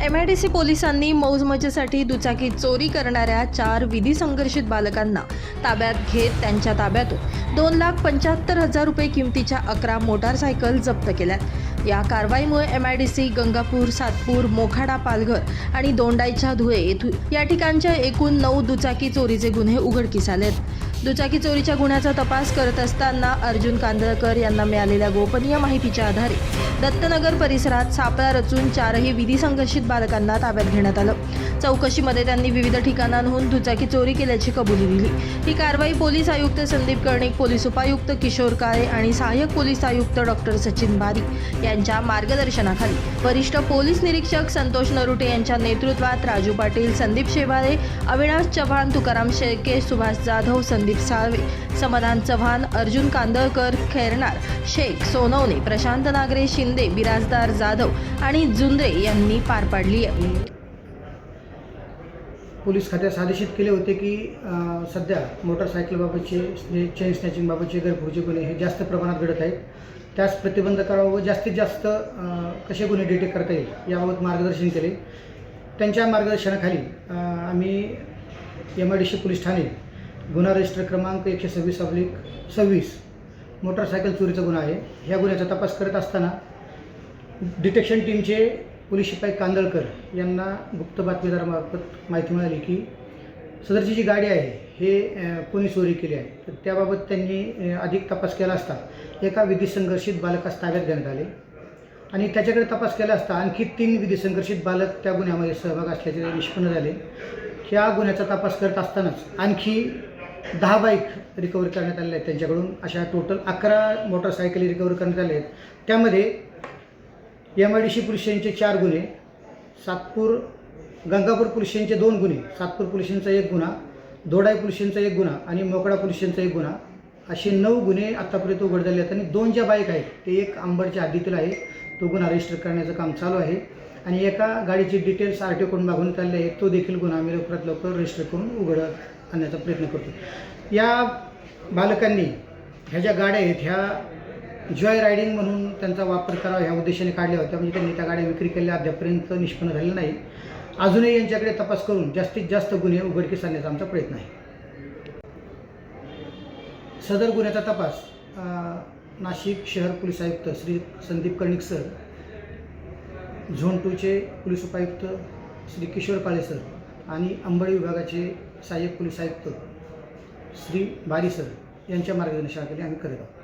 MIDC पोलिसांनी मौजमजेसाठी दुचाकी चोरी करणाऱ्या 4 विधी संघर्षित बालकांना ताब्यात घेत त्यांच्या ताब्यातून 2,75,000 रुपये किमतीच्या 11 मोटारसायकल जप्त केल्यात। या कारवाईमुळे MIDC गंगापूर, सातपूर, मोखाडा, पालघर आणि दोंडाईच्या धुळे येथून या ठिकाणच्या एकूण 9 दुचाकी चोरीचे गुन्हे उघडकीस आलेत। दुचाकी चोरीच्या गुन्ह्याचा तपास करत असताना अर्जुन कांदळकर यांना मिळालेल्या गोपनीय माहितीच्या आधारे दत्तनगर परिसरात सापळा रचून 4ही विधी संघर्षित बालकांना ताब्यात घेण्यात आलं। चौकशीमध्ये त्यांनी विविध ठिकाणांहून दुचाकी चोरी केल्याची कबुली दिली। ही कारवाई पोलीस आयुक्त संदीप कर्णिक, पोलीस उपायुक्त किशोर काळे आणि सहाय्यक पोलीस आयुक्त डॉक्टर सचिन बारी यांच्या मार्गदर्शनाखाली वरिष्ठ पोलीस निरीक्षक संतोष नरुटे यांच्या नेतृत्वात राजू पाटील, संदीप शेवाळे, अविनाश चव्हाण, तुकाराम शेळके, सुभाष जाधव, संदीप साळवे, समाधान चव्हाण, अर्जुन कांदळकर, खैरनार शेख, सोनवणे, प्रशांत नागरे, शिंदे, बिराजदार जाधव आणि जुंद्रे यांनी पार पाडली आहे। पोलीस खात्यास आदेशित केले होते की सध्या मोटरसायकलबाबतचे चेन स्नॅचिंगबाबतचे गैरप्रवृत्तीचे गुन्हे हे जास्त प्रमाणात घडत आहेत। त्यास प्रतिबंध करावा व जास्तीत जास्त कसे गुन्हे डिटेक्ट करता येईल याबाबत मार्गदर्शन केले। त्यांच्या मार्गदर्शनाखाली आम्ही MIDC पोलीस ठाणे गुन्हा रजिस्टर क्रमांक 126/26 मोटरसायकल चोरीचा गुन्हा आहे। ह्या गुन्ह्याचा तपास करत असताना डिटेक्शन टीमचे पोलीस शिपाई कांदळकर यांना गुप्त बातमीदारामार्फत माहिती मिळाली की सदरची जी गाडी आहे हे कोणी चोरी केली आहे। तर त्याबाबत त्यांनी अधिक तपास केला असता एका विधी संघर्षित बालकास ताब्यात घेण्यात आले आणि त्याच्याकडे तपास केला असता आणखी 3 विधी संघर्षित बालक त्या गुन्ह्यामध्ये सहभाग असल्याचे निष्पन्न झाले। ह्या गुन्ह्याचा तपास करत असतानाच आणखी 10 बाईक रिकवर करण्यात आलेल्या आहेत त्यांच्याकडून। अशा टोटल 11 मोटरसायकली रिकवर करण्यात आल्या आहेत। त्यामध्ये MIDC पोलीस स्टेशनचे 4 गुन्हे, गंगापूर पोलीस स्टेशनचे 2 गुन्हे, सातपूर पोलीस स्टेशनचा 1 गुन्हा, दोडाई पोलीस स्टेशनचा 1 गुन्हा आणि मोखाडा पोलीस स्टेशनचा 1 गुन्हा असे 9 गुन्हे आत्तापर्यंत उघड झाले आहेत। आणि 2 ज्या बाईक आहेत ते एक अंबडच्या हद्दीतील आहे, तो गुन्हा रजिस्टर करण्याचं काम चालू आहे आणि एका गाडीची डिटेल्स RTO कडून मागवण्यात आलेले आहेत, तो देखील गुन्हा आम्ही लवकरात लवकर रजिस्टर करून उघड आणण्याचा प्रयत्न करतो। या बालकांनी ह्या ज्या गाड्या आहेत ह्या जॉय रायडिंग म्हणून त्यांचा वापर करावा ह्या उद्देशाने काढल्या होत्या, म्हणजे त्यांनी त्या गाड्या विक्री केल्या अद्यापर्यंत निष्पन्न झालेलं नाही। अजूनही यांच्याकडे तपास करून जास्तीत जास्त गुन्हे उघडकीस आणण्याचा आमचा प्रयत्न आहे। सदर गुन्ह्याचा तपास नाशिक शहर पोलीस आयुक्त श्री संदीप कर्णिक सर, झोन 2चे पोलीस उपायुक्त श्री किशोर काळे सर आणि अंबड विभागाचे सहाय्यक पोलीस आयुक्त श्री बारी सर यांच्या मार्गदर्शनाखाली आम्ही करत आहोत।